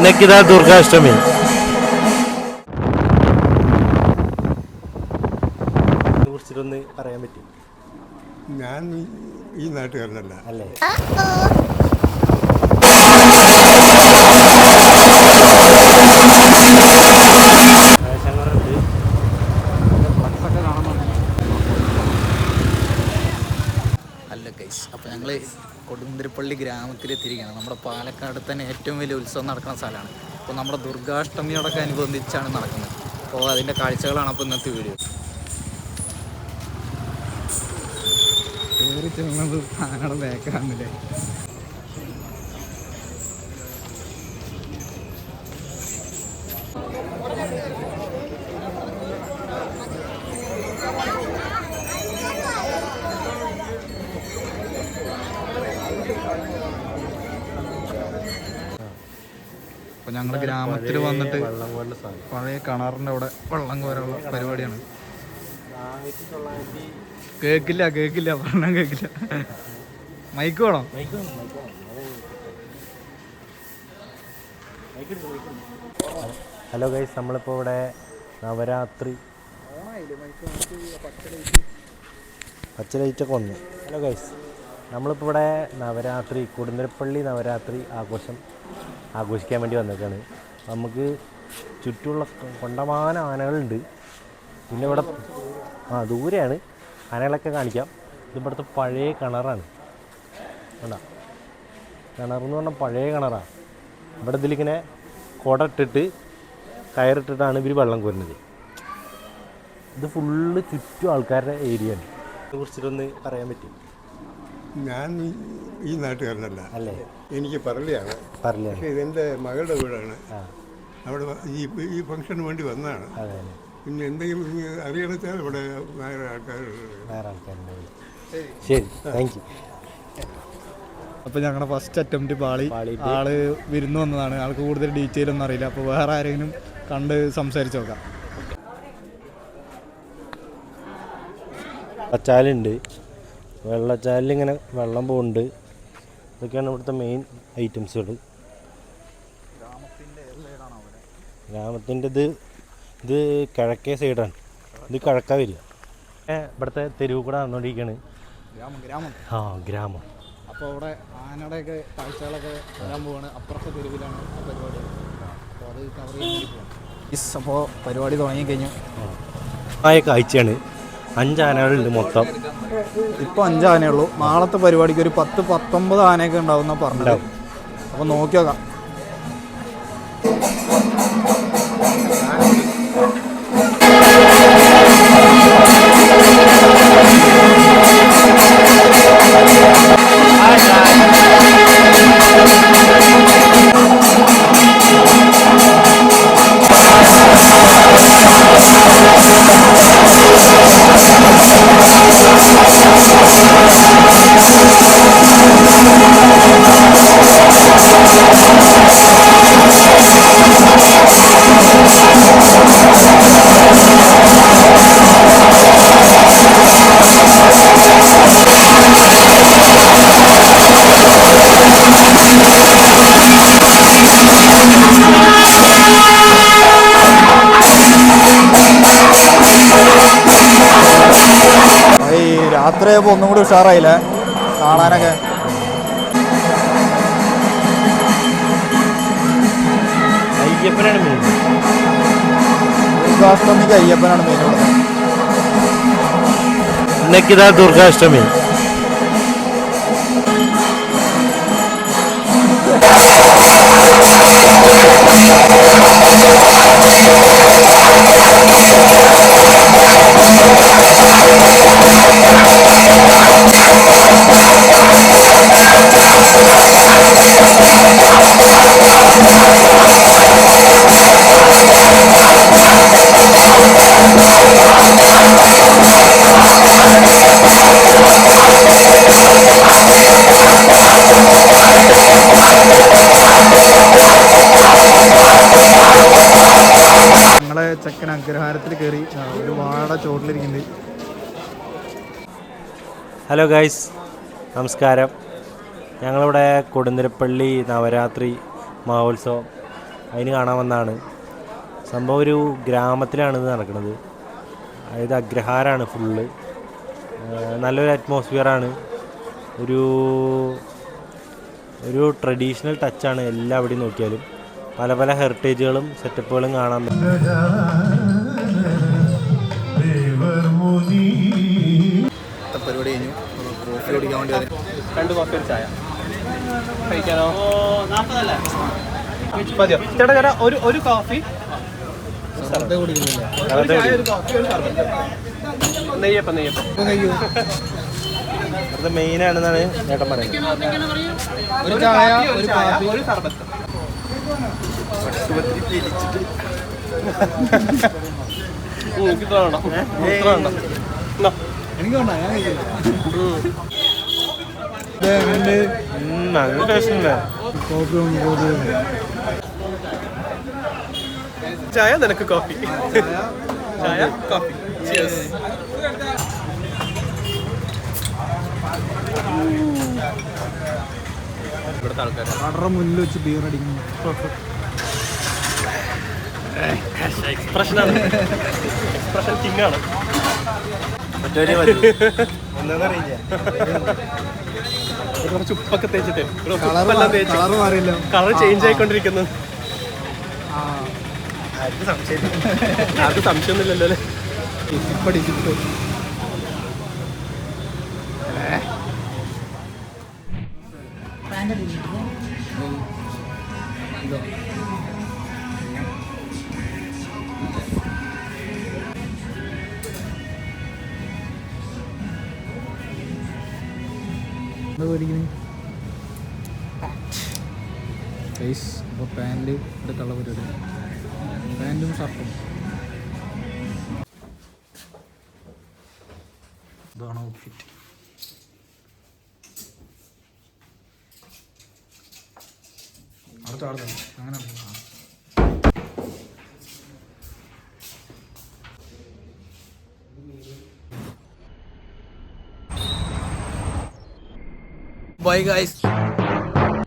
ഇന്നക്കിതാ ദുർഗാഷ്ടമി. കുറിച്ചിട്ടൊന്ന് പറയാൻ പറ്റും? ഞാൻ ഈ നാട്ടുകാരനല്ല അല്ലേ? അല്ല ഗൈസ്, അപ്പോൾ ഞങ്ങൾ കൊടുന്തിരിപ്പള്ളി ഗ്രാമത്തിലെത്തിയിരിക്കുകയാണ്. നമ്മുടെ പാലക്കാട് തന്നെ ഏറ്റവും വലിയ ഉത്സവം നടക്കുന്ന സ്ഥലമാണ്. അപ്പോൾ നമ്മുടെ ദുർഗാഷ്ടമിയോടൊക്കെ അനുബന്ധിച്ചാണ് നടക്കുന്നത്. അപ്പോൾ അതിൻ്റെ കാഴ്ചകളാണ് അപ്പോൾ ഇന്നത്തെ വീഡിയോ. കയറി ചെല്ലുന്നത് ആനയുടെ ബാക്കാണെന്നില്ലേ. അപ്പോൾ ഞങ്ങൾ ഗ്രാമത്തിൽ വന്നിട്ട് പഴയ കിണറിൻ്റെ അവിടെ വെള്ളം കോരാനുള്ള പരിപാടിയാണ്. കേക്കില്ല പറഞ്ഞാൽ കേക്കില്ല. മൈക്ക് വേണോ? ഹലോ ഗൈസ്, നമ്മളിപ്പോൾ ഇവിടെ നവരാത്രി പച്ച ലൈറ്റൊക്കെ വന്നു. ഹലോ ഗൈസ്, നമ്മളിപ്പോൾ ഇവിടെ നവരാത്രി കൊടുന്തിരിപ്പള്ളി നവരാത്രി ആഘോഷിക്കാൻ വേണ്ടി വന്നേക്കാണ്. നമുക്ക് ചുറ്റുമുള്ള കൊണ്ടമാനം ആനകളുണ്ട്. പിന്നെ ഇവിടെ ദൂരെയാണ് ആനകളൊക്കെ കാണിക്കാം. ഇതിവിടുത്തെ പഴയ കിണറാണ്. വേണ്ട, കിണറെന്ന് പറഞ്ഞാൽ പഴയ കിണറാണ്. ഇവിടെ ഇതിലിങ്ങനെ കുട ഇട്ടിട്ട് കയറിട്ടിട്ടാണ് ഇവർ വെള്ളം കോരുന്നത്. ഇത് ഫുള്ള് ചുറ്റും ആൾക്കാരുടെ ഏരിയയാണ്. ഇതിനെ കുറിച്ചിട്ടൊന്ന് പറയാൻ പറ്റും? ഞാൻ ഈ നാട്ടുകാരനല്ല അല്ലേ? എനിക്ക് പറളിയാണ്. പക്ഷേ ഇതെൻ്റെ മകളുടെ വീടാണ്. അവിടെ ഈ ഫംഗ്ഷന് വേണ്ടി വന്നതാണ്. പിന്നെ എന്തെങ്കിലും അറിയണമെച്ചാൽ ഇവിടെ വേറെ ആൾക്കാരുണ്ട്. ശരി, താങ്ക് യു. അപ്പോൾ ഞങ്ങളുടെ ഫസ്റ്റ് അറ്റംപ്റ്റ് പാളി. ആള് വിരുന്ന് വന്നതാണ്. ആൾക്ക് കൂടുതൽ ഡീറ്റെയിൽ ഒന്നും അറിയില്ല. അപ്പോൾ വേറെ ആരെങ്കിലും കണ്ട് സംസാരിച്ച് നോക്കാം. വെള്ളച്ചാലുണ്ട്. വെള്ളച്ചാലിൽ ഇങ്ങനെ വെള്ളം പോകുന്നുണ്ട്. ഇതൊക്കെയാണ് ഇവിടുത്തെ മെയിൻ ഐറ്റംസുകൾ. ഗ്രാമത്തിൻ്റെ ഇത് കിഴക്കേ സൈഡാണ്. ഇത് കിഴക്കാ വരിക. ഇവിടുത്തെ തെരുവ് കൂടെ നടന്നുകൊണ്ടിരിക്കുകയാണ്. ഗ്രാമം. അപ്പോൾ അവിടെ ആനയുടെയൊക്കെ കാഴ്ചകളൊക്കെ വരാൻ പോവാണ്. അപ്പുറത്തെ തെരുവിലാണ് ആ പരിപാടി. അപ്പോൾ അത് കവർ ചെയ്യാൻ വേണ്ടി പോവാണ്. അപ്പോൾ പരിപാടി തുടങ്ങിക്കഴിഞ്ഞു. കാഴ്ചയാണ്. 5 ആനകളുണ്ട് മൊത്തം. ഇപ്പോൾ 5 ആനയേ ഉള്ളൂ. നാളത്തെ പരിപാടിക്ക് ഒരു 10-19 ആനയൊക്കെ ഉണ്ടാവുന്ന പറഞ്ഞിട്ടുണ്ടാവും. അപ്പോൾ നോക്കി നോക്കാം. രാത്രിയായപ്പോൾ ഒന്നും കൂടി ഉഷാറായില്ലേ കാണാനൊക്കെ. അയ്യപ്പനാണ് മെയിൻ. ദുർഗാഷ്ടമിക്ക് അയ്യപ്പനാണ് മെയിൻ. ഇന്നക്കിതാ ദുർഗാഷ്ടമി. ചെക്കൻ അഗ്രഹാരത്തിൽ കയറി ഒരു വാഴ ചോട്ടിലിരിക്കുന്നുണ്ട്. ഹലോ ഗൈസ്, നമസ്കാരം. ഞങ്ങളിവിടെ കൊടുന്തിരിപ്പള്ളി നവരാത്രി മഹോത്സവം അതിന് കാണാൻ വന്നതാണ്. സംഭവം ഒരു ഗ്രാമത്തിലാണ് ഇത് നടക്കുന്നത്. അതായത് അഗ്രഹാരമാണ് ഫുള്ള്. നല്ലൊരു അറ്റ്മോസ്ഫിയറാണ്. ഒരു ട്രഡീഷണൽ ടച്ചാണ് എല്ലാവിടെയും നോക്കിയാലും. പല പല ഹെറിറ്റേജുകളും സെറ്റപ്പുകളും കാണാൻ പറ്റും. പരിപാടി കഴിഞ്ഞു. കോഫി കുടിക്കാൻ വേണ്ടി 2 കോഫി ഒരു ചായ കഴിക്കാനോ? മതിയോ ചേട്ടാ? ഒരു കോഫി, കുടിക്കുന്നില്ല. നെയ്യപ്പം അത് മെയിനാണെന്നാണ് ചേട്ടൻ പറയുന്നത്. ഒരു ചായ, ഒരു കാപ്പി, ഒരു സർബത്ത്. എനിക്ക് വേണ്ട, ഞാൻ കഴിക്കില്ല. നല്ല ടേസ്റ്റ് ഉണ്ട്. ചായ നിനക്ക് കോഫി. ചായ കോഫി. ചിയേഴ്സ്. ഇവിടുത്തെ ആൾക്കാർ കടറ മുന്നിൽ വെച്ച് ബിയർ അടിക്കുന്നു. എക്സ്പ്രഷനാണ്. എക്സ്പ്രഷൻ കിങ്ങാണ്. എന്താണെന്നറിയില്ല. കുറച്ച് ഉപ്പൊക്കെ തേച്ചിട്ട് കളർ മാറിയില്ല. Colour change ആയിക്കൊണ്ടിരിക്കുന്നു. ആർക്ക് സംശയമൊന്നുമില്ലല്ലോ അല്ലേ? അപ്പോൾ പാൻറ് എടുക്കാനുള്ള പരിപാടി. പാൻറ്റും ഷർട്ടും ഇതാണ് ഔട്ട്ഫിറ്റ്. അങ്ങനെ ബൈ ഗൈസ്.